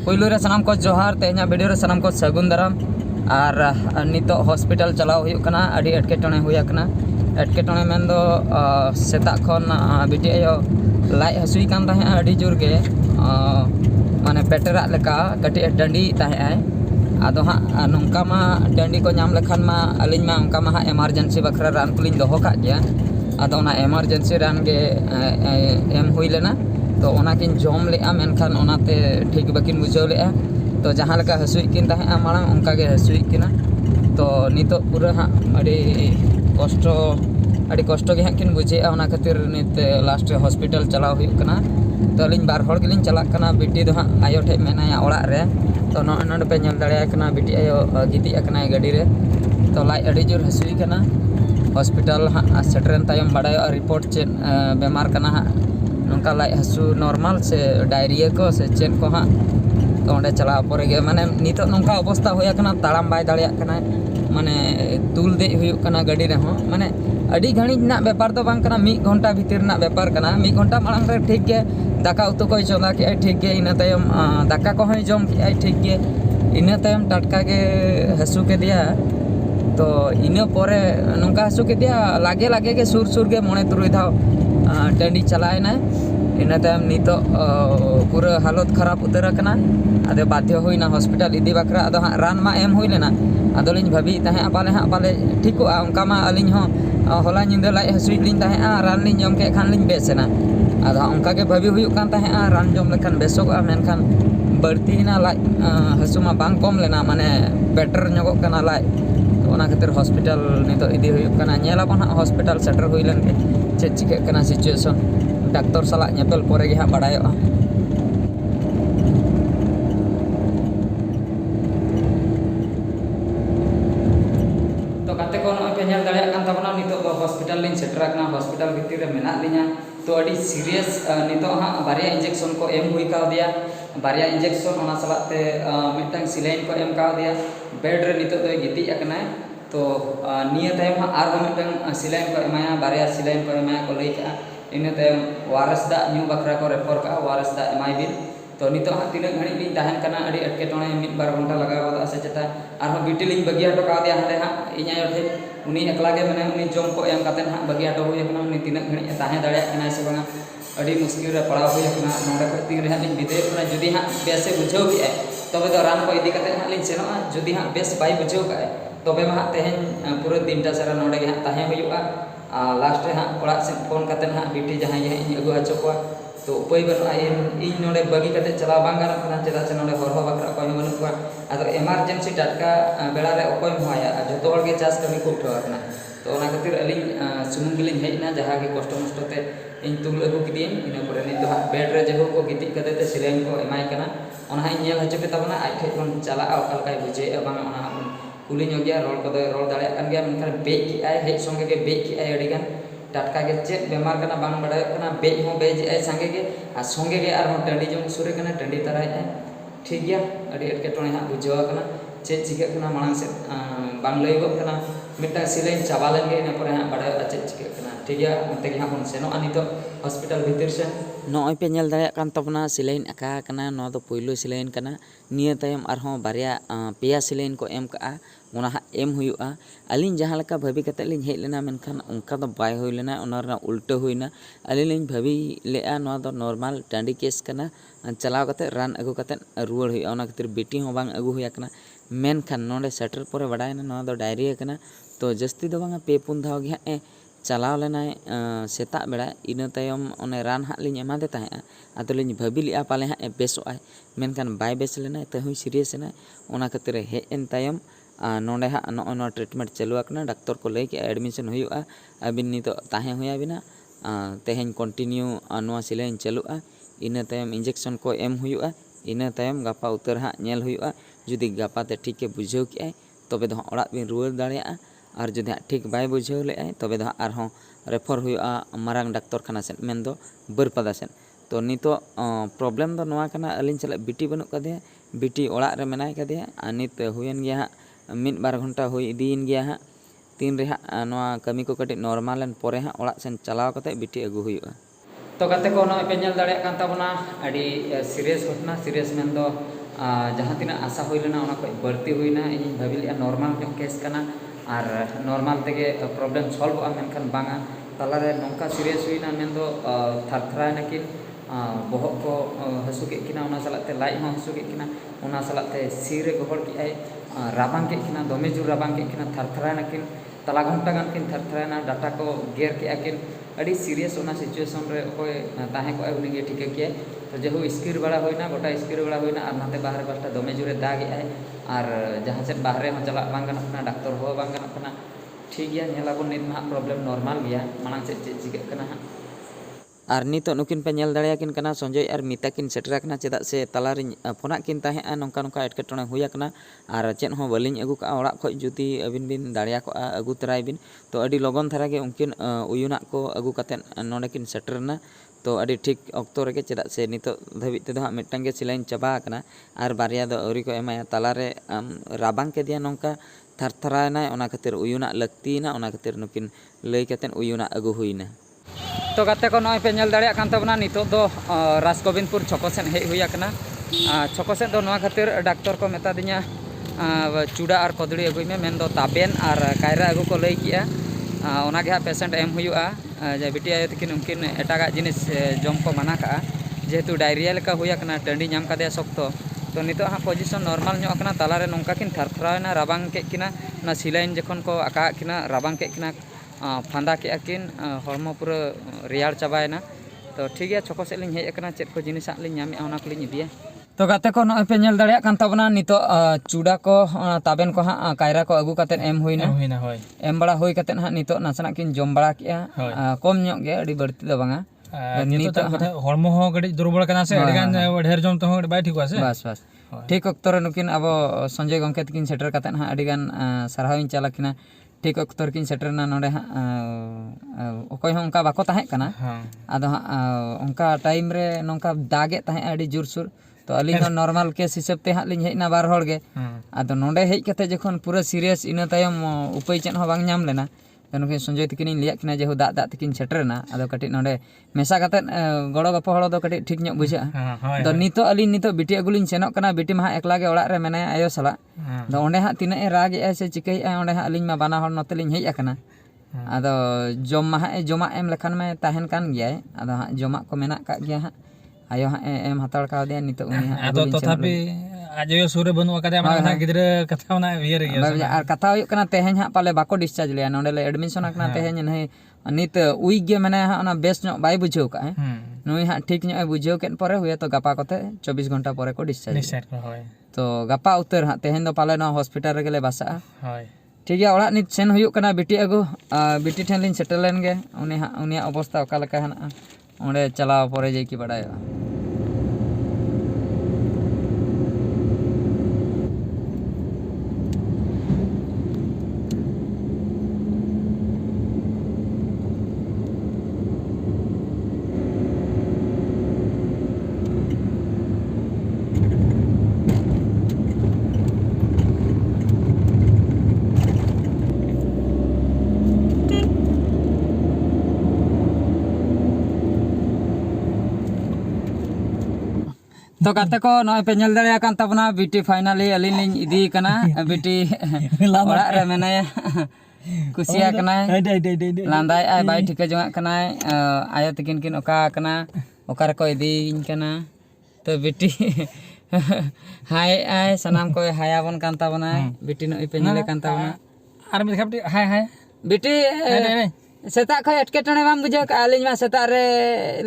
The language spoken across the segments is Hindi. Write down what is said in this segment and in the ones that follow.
पुलू रे सनाम को जोहार तेहना वीडियो रे सनाम को सगुन दाराम और नितो हॉस्पिटल चलाव हुई कना अड़ी एटकेटणे हुई कना एटकेटणे मेन दो सेता खन बिटी आयो लाइ हसुई कान ताहे अड़ी जोर के माने पेटरा लेका कटी डंडी ताहे आय आदो हाँ नौका मा डंडी को नाम लेखान मा अलिन मा उनका मा एमरजेंसी बखरा रान को लिन दोहो काट गया आदो ना एमरजेंसी रान के एम हुई लेना तो किन जम लेआ मेनखान ओनाते ठीक बकिन बुझाव लेआ तो जहाँ लेका हसुई किन ताहे मांग उनका के हसुई किना तो नितो पूरा हाँ अड़ी कष्ट के हाँ किन बुझे ओना खातिर नित लास्ट हॉस्पिटल चलाव हुई कना तो अलिन बार हड़ गेलिन चलाक कना बिटी दो हाँ आयो ठे मेनाया ओड़ा रे तो नोडे पे नेल दाड़े कना बिटी आयो गिती अकना गाड़ी रे तो लाइ अड़ी जोर हसुई कना हॉस्पिटल हाँ सेटरन तायम बाड़ायो रिपोर्ट चेन बेमार कना हाँ नौका लाइ हसु नॉर्मल से डायरिया को से चेन को हाँ तो ओंडे चलाव परे गे माने नितो नौका अवस्था होया कना ताड़ाम बाय दाड़िया कना माने तुल दे हुयुक कना गाड़ी रे हो माने अड़ी घणी ना व्यापार तो बांग कना 1 घंटा भीतर ना व्यापार कना 1 घंटा मांग रे ठीक गे दाका उतु को चंदा के ठीक गे इना तायम दाका को हय जम के ठीक गे इना तायम टटका के हसु के दिया तो इना परे नौका हसु के दिया लागे के सुर के मोने तुरुई धाव टंडी चलाए ना इना तायम नितो पूरा हालत खराब उतर कना आदे बाध्य होइना हॉस्पिटल इदी बकरा आदो हाँ रान मा एम हुई लेना आदो लिन भाभी ताहे पाले ठीकोआ उनका मा अलिन हो होला निंदा लाई हसुई लिन ताहे रान लिन जम के खान लिन बेसना आदो उनका के भाभी हुई कान ताहे रान जम लेखान बेसोगा मेनखान बढ़तीना लाई हसु मा बांग कम लेना माने बेटर ᱧᱚᱜᱚᱜ कना लाई तो ओना खातिर हॉस्पिटल नितो इदी हुई कना नेलाबन हाँ हॉस्पिटल सेटर हुई लेन के चेक चिके कना सिचुएशन डॉक्टर साला नेपल परे गे हाँ बाड़ायोआ तो गाते को नय पे नेल दाड़िया कान ताबना नितो हॉस्पिटल लिन सेटर कना हॉस्पिटल भीतर रे मेना लिया तो अड़ी सीरियस नितो हाँ बारिया इंजेक्शन को एम हुई का दिया बारिया इंजेक्शन ओना सालाते मिटंग सिलाइन को एम का दिया बेड रे नितो दो गिती अकना तो निया तायम हाँ आर मिटंग सिलाइन को एमाया बारिया सिलाइन को एमाया को लई का इन तायम वारस दा न्यू बखरा को रेफर का वारस दा एमाई बिन तो नितो हाँ तीन घड़ी लिन ताहन कना अड़ी एटकेटणे 1-2 घंटा लगा गदा से चता आर बीटी लिन बगी हटो का दिया हले हाँ इኛयो ठे उनी एकला के माने उनी जम को एम काते हाँ बगी हटो हुई कना उनी तीन घड़ी ताहे दाड़िया कना से बंगा अड़ी मुश्किल रे पड़ाव हुई कना नोडे को तीन रे हाँ लिन बिदे कना जुदी हाँ बेसे बुझाव के तबे तो रान को इदी काते हाँ लिन सेनोआ जुदी हाँ बेस बाई बुझाव का तबे मा तेहन पूरा दिनटा सारा नोडे के हाँ ताहे हुयुआ लास्ट रे हाँ ओड़ा से फोन काते हाँ बिटी जहां ये इन अगु हचो को तो उपाय बनुआ इन नोडे बगी काते चला बांग गाना कना चेदा से नोडे हरहो बकरा को बनु को आदो एमरजेंसी टटका बेड़ा रे ओकोय होया जतो हर के चास कमी को उठवा कना तो ओना खातिर अलिन सुमुंग गिलिन हेजना जहां के कष्ट मष्ट ते इन तुल अगु किदिन इन परे नि तो बेड रे जेहो को गिति कते ते सिलाइन को एमाय कना ओना हाई नेल हचो के तबना आज ठे कोन चला अलकाय बुझे बांग ओना कुली गया रोल को रोल दाड़े कान गया मेनखान बेज की आय हेज संगे के बेज की आय अड़ी गान टटका के चेक बेमार कना बांग बड़ाय कना बेज हो बेज आय संगे के आ संगे के आर टंडी जम सुरे कना टंडी तराय आय ठीक गया अड़ी एटकेटणे हाँ बुझाव कना चेक चिके कना मांग से बांग लईगो कना मिटा सिलाइन चाबा लेन गे इन परे हाँ बड़ाय चेक चिके कना ठीक गया उनते के हाँ बन सेनो अनितो हॉस्पिटल भीतर से नय पे नेल दाड़िया कान तबना सिलाइन आका कना नो दो पहिलो सिलाइन कना निया तायम आरहों बारिया पेया सिलाइन को एम का ओना हाँ एम हुयुआ अलिन जहाँ लका भाभी कते लिन हेज लेना मेनखान उनका तो बाय हुई लेना ओना रे उल्टा हुईना अलिन लिन भाभी लेआ नो दो नॉर्मल टांडी केस कना चलाव कते रान अगु कते रुवाड़ हुई ओना खातिर बेटी हो बांग अगु हुया कना मेनखान नोडे सेटर परे बडायना नो दो डायरिया कना तो जस्ती दो बांगा 2-3 धाव गे हाँ चलाव लेना सेता बेड़ा इन तायम ओने रान हाँ लिन एमादे ताहे आदो लिन भाभी लिया पाले हाँ बेसोआय मेनखान बाय बेस लेना तहुई सीरियस ना ओना खातिर हेज एन तायम नोडे हाँ नो ट्रीटमेंट चालू आकना डॉक्टर को लई के एडमिशन हुयुआ अबिन नितो ताहे हुया बिना तेहेन कंटिन्यू नो सिलाइन चालुआ इन तायम इंजेक्शन को एम हुयुआ इन तायम गापा उतर हाँ नेल हुयुआ जुदी गापा ते ठीक के बुझाव के तबे दो ओड़ा बिन रुवाड़ दाड़िया और जुदी ठीक बाय बुझाव ले तबे दो आरहों रेफर हुयुआ मारांग डॉक्टर खाना सेन मेन दो बरपदा सेन तो नितो प्रॉब्लम दो नोआ कना अलिन चला बिटी बनु कदे बिटी ओड़ा रे मेनाय कदे नित हुयन गया हाँ 1-2 घंटा हुई इदीन गया हाँ तीन रे हाँ नोआ कमी को कटी नॉर्मलन परे हाँ ओड़ा सेन चलाव कते बिटी अगु हुयुआ तो गाते को नय पे नेल दाड़िया कान ताबना अड़ी सीरियस घटना सीरियस मेन दो जहाँ तीना आशा हुई लेना उना खय बढ़ती हुईना इन भाभी लिया नॉर्मल जो केस कना और नॉर्मल तेगे प्रॉब्लम सॉल्व मेनखान बांगा तलारे नौका सीरियस हुईना मेन दो थरथरा नकिन बोहक को हसू के किना उना सलाते लाई हो हसू के किना उना सलाते सिरे गोहड़ के आई राबांग के किना दमे जुर राबांग के किना थरथरा नकिन तला घंटा गान किन थरथरा डाटा को गेर के आकिन अड़ी सीरियस उना सिचुएशन रे कोई ताहे को उनी गे ठीक के तो जेहू स्किर बड़ा होइना गोटा स्किर बड़ा होइना और नाते बाहर पास्टा दमे जुरे दाग आए और जहाँ से बाहर में चला बांग गाना कना डाक्टर हो बांग गाना कना ठीक गया नेलाबो नित मा प्रॉब्लम नॉर्मल गया मांग से चिके कना और नित नुकिन पे नेल दाड़ेयाकिन कना संजय और मीता किन सेटरा कना चेदा से तलारि फोना किन ताहे नौका नौका एटकेटोणे हुया कना और चेद हो बलिन अगु का ओड़ा खय जुदी अबिन बिन दाड़िया को अगु तराय बिन तो अडी लगन धारा गे उनकिन उयुना को अगु कते नोडे किन सेटरना तो अडी ठीक अक्तो रेगे चेदा से नित धाबि तेदो हा मिटटांग गे सिलाइन चबा कना और बारिया दो अवरी को एमाया तलारे राबांग के दिया नौका थरथरायना ओना खातिर उयुना लक्तिना ओना खातिर नुकिन लई कतेन उयुना अगु हुईना तो गाते को नय पे नेल दाड़िया कान तबना नितो दो राजगोविंदपुर छको सेन हेज हुई आकना छको सेन दो नवा खातिर डॉक्टर को मेता दिया चूड़ा और कदड़ी अगुई में मेन दो ताबेन और कायरा अगु को लई किया ओना गे पेशेंट एम हुआ जे बिटी आयो तकिन उनकिन एटागा जिनिस जम को मना का जेहेतु डायरिया लेका हुई आकना टंडी नाम कादे शक्तो तो नितो हाँ पोजिशन नॉर्मल ᱧᱚᱜ आकना तालारे नौका किन थरथरायना राबांग के किना ना सिलाइन जखन को आका किना राबांग के किना फांदा के किन हॉर्मो पूरा रियाड़ चाबायना तो ठीक है छको से लिंग हेज अकना चेद को जिनिस लिंग नामे ओना को लिंग इदिया तो गाते को नय पे नेल दाड़िया कान तबना नितो चूड़ा को ताबेन को हाँ कायरा को अगु कते एम हुईना एम बड़ा हुई कते हाँ नितो नासना किन जम बड़ा किया कम ᱧᱚᱜ गे अड़ी बढ़ती दो बांगा नितो हॉर्मो हो गडी दुर्बल कना से अडगान ढेर जम तो बाय ठीक वासे बस बस ठीक अक्तो रे नुकिन अब संजय गंके तकिन सेटर कते हाँ अडीगान सारहाविन चाला किना ठीक अक्तर किन सेटरना नोडे हाँ अकोय हो उनका बाको ताहे कना आदो हाँ उनका टाइम रे नोंका दागे ताहे अडी जुरसुर तो अलिंग हो नॉर्मल केस हिसाब ते हाँ लिंग हेजना बार होड़ गे आदो नोडे हेज कते जखन पूरा सीरियस इना तायम उपाय चेन हो बांग नाम लेना तो नुकिन संजय तकिन लिया किना जेहु दाग दाग तकिन सेटरना आदो कटी नोडे मेसा कते गड़ो गपो हड़ो दो कटी ठीक ᱧᱚᱜ बुझा तो नितो अलिंग नितो बिटी अगुलिन सेनोक कना बिटी मा एकला गे ओड़ा रे मेनाया आयो सला तो ओंडे हाँ तिना ए राग ए से चिकई ए ओंडे हाँ अलिंग मा बाना हड़ नोते लिंग हेज आकना आदो जम मा हाँ जमा एम लेखान में ताहेन कान गया आदो हाँ जमा को मेना का गया हाँ आयो हाँ एम हाताड़ का दिया नितो उनी हाँ आदो तथापि आजयो सुरे बनु कदे माना गिदरे कथा ना वियर गया और कथा हुई कना तेहेन हाँ पाले बाको डिस्चार्ज लिया नोडे ले एडमिशन आकना तेहेन नहीं नित उइक गे माने हाँ ओना बेस ᱧᱚᱜ बाय बुझाव का नुई हाँ ठीक ᱧᱚᱜ बुझाव केन परे हुए तो गपा कोते 24 घंटा परे को डिस्चार्ज तो गपा उतर हाँ तेहेन दो पाले ना हॉस्पिटल रे गेले बासा ठीक है ओड़ा नित सेन हुई कना बिटी अगु बिटी ठेन लिन सेटल लेन गे उनी हाँ उनी अवस्था ओका लेका हना ओंडे चलाव परे जे की बडाय तो गाते को नय पे नेल दाड़िया कान तबना बिटी फाइनली अलिन लिंग इदी कना बिटी ओड़ा रे मेनाया कुसिया कना लांदाय आय बाय ठिके जंगा कना आयो तकिन किन ओका कना ओका रे को इदीन कना तो बिटी हाय आय सनाम को हायाबन कान तबना बिटी नय पे नेले कान तबना आर मिल खापटी हाय हाय बिटी सेता खय एटकेटणे बाम बुझो का अलिन मा सेता रे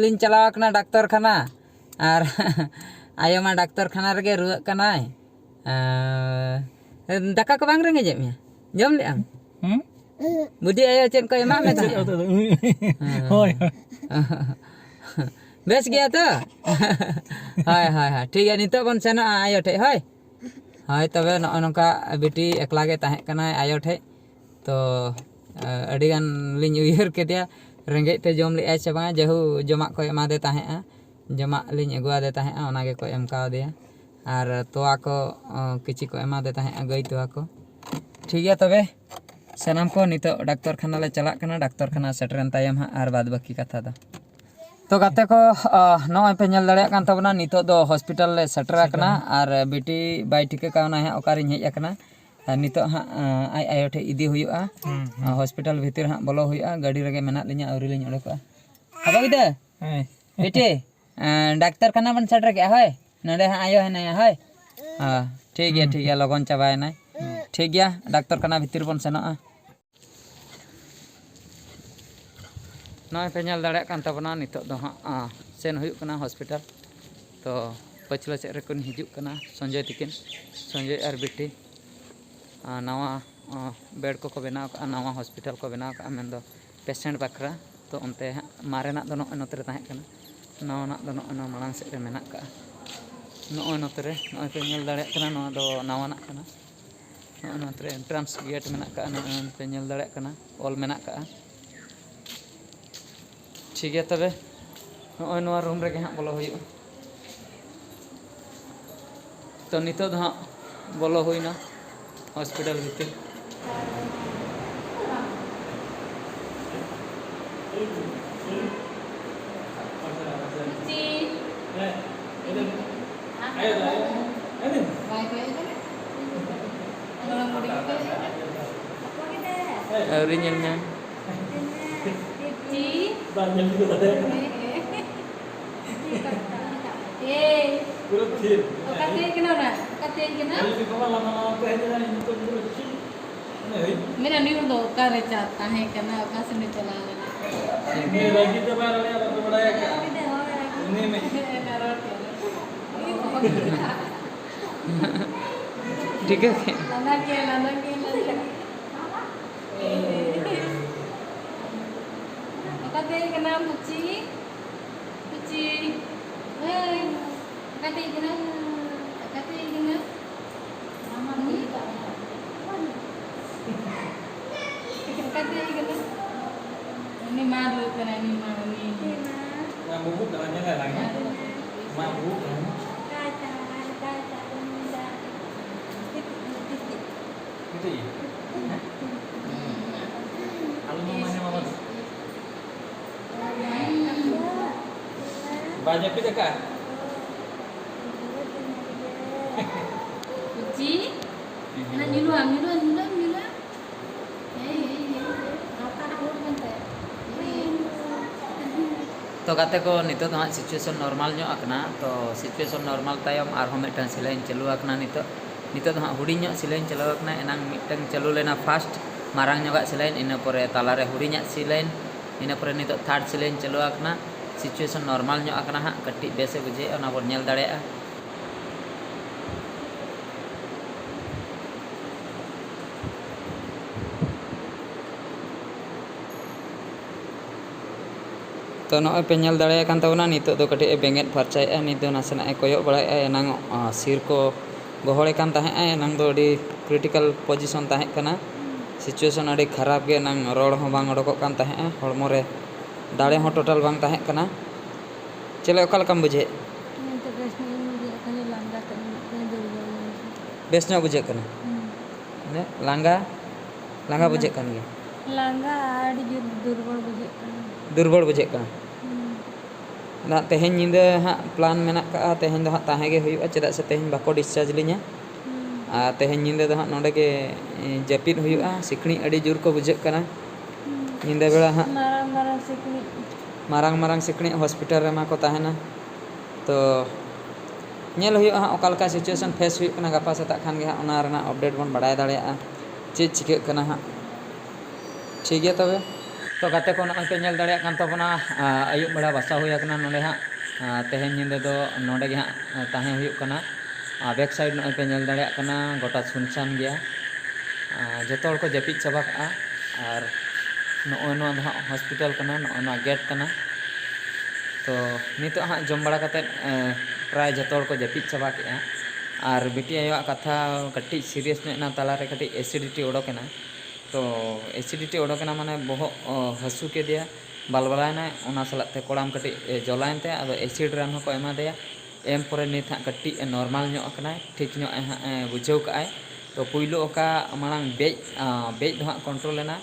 लिन चलाव कना डॉक्टर खाना और आयो मा डॉक्टर खाना रे रुआ कनाय दाका को बांग रेंगे जेम जम ले आम बुढ़ी आयो चेन को एमा में होय बेस गया तो हाय हाय हाय ठीक है नितो बन सेनो आयो ठे हाय हाय तबे नोका बिटी एकला गे ताहे कनाय आयो ठे तो अडी गान लिन उयहर के दिया रेंगे ते जम ले आय से बा जेहु जमा को एमा दे ताहे जमा लिंग अगुआ देता है ओनागे को एम का दिया और तोआ को किसी को एमा देता है गई तोआ को ठीक है तबे सनाम को नितो डॉक्टर खाना ले चला कना डॉक्टर खाना सेटरन तायम हाँ और बाद बाकी कथा दा तो गाते को नॉय पे नेल दाड़े कान तबना नितो दो हॉस्पिटल ले सेटर आकना और बेटी बाय टिके कावना है ओकारिन हेज आकना नितो हा आई आयो ठे इदी हुयुआ हॉस्पिटल भीतर हा बोलो हुयुआ गाड़ी रगे मेना लिnya अवरी लिnya ओडोका अब गिदे बेटी डाक्टर खाना बन सेटर के होय नडे हा आयो है नया होय ठीक है लगन चाबाय ना ठीक गया डाक्टर खाना भीतर बन सेनोआ नॉय पे नेल दाड़े कान तबना नितो दो हा सेन हुयुक कना हॉस्पिटल तो पछला सेट रे कोन हिजुक कना संजय तिकिन संजय और बेटी नवा बेड को बनाव का नवा हॉस्पिटल को बनाव का मेन दो पेशेंट बखरा तो उनते मारेना दो नोतरे ताहे कना नवा दो नो मांग सेट रे मेना का नोतरे नॉय पे नेल दाड़े कना नो दो नवाना कना नोतरे एंट्रेंस गेट मेना का पे नेल दाड़े कना ऑल मेना का ठीक है तबे नॉय नो रूम रे हाँ बोलो हुई तो नितो दो हाँ बोलो हुईना हॉस्पिटल भीतर अवरी नेलना मेरा न्यू दो का रे चाहता है करना का से नहीं चला लेना ini lagi tu baru lihat apa benda ya ini me ठीक है लाना के कहते के नाम पुची hey कहते के नाम मामा भी कहते के नाम ini maru kan ini yang bubuk dalamnya nggak lagi mak bubuk kan gitu ya kalau mamanya mama banyak pita kak Puji na nilu तो गाते को नितो तो हाँ सिचुएशन नॉर्मल ᱧᱚᱜ आकना तो सिचुएशन नॉर्मल तायम आर हम मिटन सिलाइन चालू आकना नितो तो हाँ हुडिंग ᱧᱚᱜ सिलाइन चालू आकना एनांग मिटन चालू लेना फास्ट मारांग ᱧᱚᱜ सिलाइन इना परे तालारे हुडिंग सिलाइन इना परे नितो थर्ड सिलाइन चालू आकना सिचुएशन नॉर्मल ᱧᱚᱜ आकना हाँ कट्टी बेसे बुझे ओना बोन नेल दाड़ेया तो नॉय पे नेल दाड़े कान तबना नितो दो कटे बेंगेट फरचाएआ नित दो नासेना कोयक बड़ाएआ एनांग सिर को गहड़े कान ताहे एनांग दो अडी क्रिटिकल पोजिशन ताहे कना सिचुएशन अडी खराब गे एनांग रोड हो बांग ओडोक कान ताहे हड़मो रे दाड़े हो टोटल बांग ताहे कना चले ओका लकाम बुझे बेस ᱧᱚᱜ बुझे कना ने लांगा बुझे कान गे लांगा आड़ी दुर्बल बुझे दुर्बल बुझे कना ना तेहें निंदे हाँ प्लान मेना का तेहें दो हाँ ताहे गे हुयुआ चेदा से तेहें बाको डिस्चार्ज लिया तेहें निंदे दो हाँ नोडे के जपिद हुयुआ सिकणी अड़ी जोर को बुझे कना निंदे बेड़ा हाँ मारांग सिकणी हॉस्पिटल रे मा को ताहेना तो नेल हुयुआ हाँ ओका लका सिचुएशन फेस हुयुक कना गापा सेता खान गे हाँ ओना रेना अपडेट बन बाडाय दाड़ेया चेद चिकाग कना हाँ ठीक गया तबे तो गाते को नॉय पे नेल दाड़े कान तबना आयुब बेड़ा बसा हुई आकना नोडे हाँ तेहें निंदे दो नोडे गे हाँ ताहे हुयुक कना बैक साइड नॉय पे नेल दाड़े कना गोटा सुनसान गया जतो हड़ को जपिद चाबा का और नॉय हाँ हॉस्पिटल कना नॉय गेट कना तो नितो हाँ जम बड़ा कते प्राय जतो हड़ को जपिद चाबा के और बेटी आयोआ कथा कटी सीरियस ना तालारे कटी एसिडिटी ओडोकेना तो एसिडिटी ओडोकेना माने बहुत हसू के दिया बालबालायना ओना सलाते कोड़ाम कटी जलायनते अब एसिड रान को एमा दिया एम परे नित हाँ कटी नॉर्मल ᱧᱚᱜ आकना ठीक ᱧᱚᱜ हाँ बुझाव का तो पुइलो ओका मांग बेज दो हाँ कंट्रोल लेना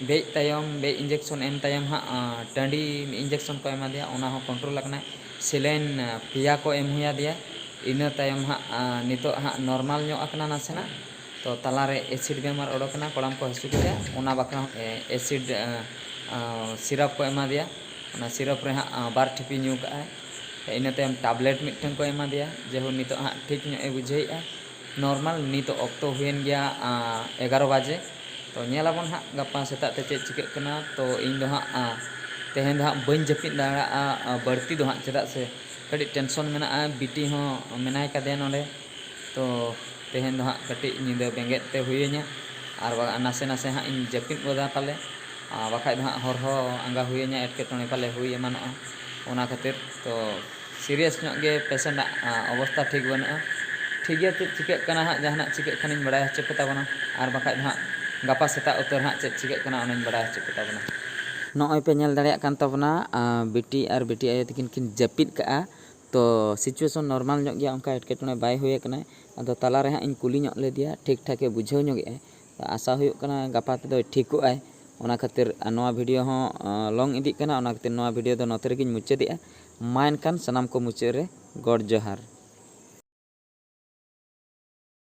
bej tayom bej injection em tayom hang tandi injection ko ema dia ona ho control akna saline pia ko em huya dia ina tayom hang nitok hang normal nyok akna nasena to talare acid bemar odokna kolam ko hasu keda ona bakna acid syrup ko ema dia ona syrup re hang bar thipi nyu ka ai ina tayom tablet miteng ko ema dia jehu nitok hang thik nyok e bujhei normal nitok okto huyen gya 11 baje तो nyelabon hak gapa setak te cek cikek kena to इन दो हाँ तेहन दो हाँ बन जपित दाड़ा बढ़ती दो हाँ चेदा से कड़ी टेंशन मेना बीटी हो मेनाय कदे नोडे तो तेहन दो हाँ कटी निंदे बेंगेत ते हुयेnya आर नासे नासे हाँ इन जपित गोदा पाले बाखाय दो हाँ हर हो आंगा हुयेnya एटकेटोने पाले हुय एमानोआ ओना खातिर तो सीरियस ᱧᱚᱜ गे पेशेंट अवस्था ठीक बनुआ ठीक गया चेक चिकेक कना हाँ जहाना चिकेक खानिन बड़ाय हचे पे ताबना आर बाखाय दो हाँ gapa setak utar hak cek cikek kena onain badah cek kita bana noy pe nyel dareyak kan tabna biti ar biti ayo tikin kin japit ka to situation normal nyok gya onka etketone bai hoye kana ado tala re hak in kuli nyok le dia ठीक ठाक e bujhau nyok e asa huyuk kana gapa te do thikku ai ona khatir noa video ho long idik kana ona khatir noa video do note regin muche dia main kan sanam ko muche re god johar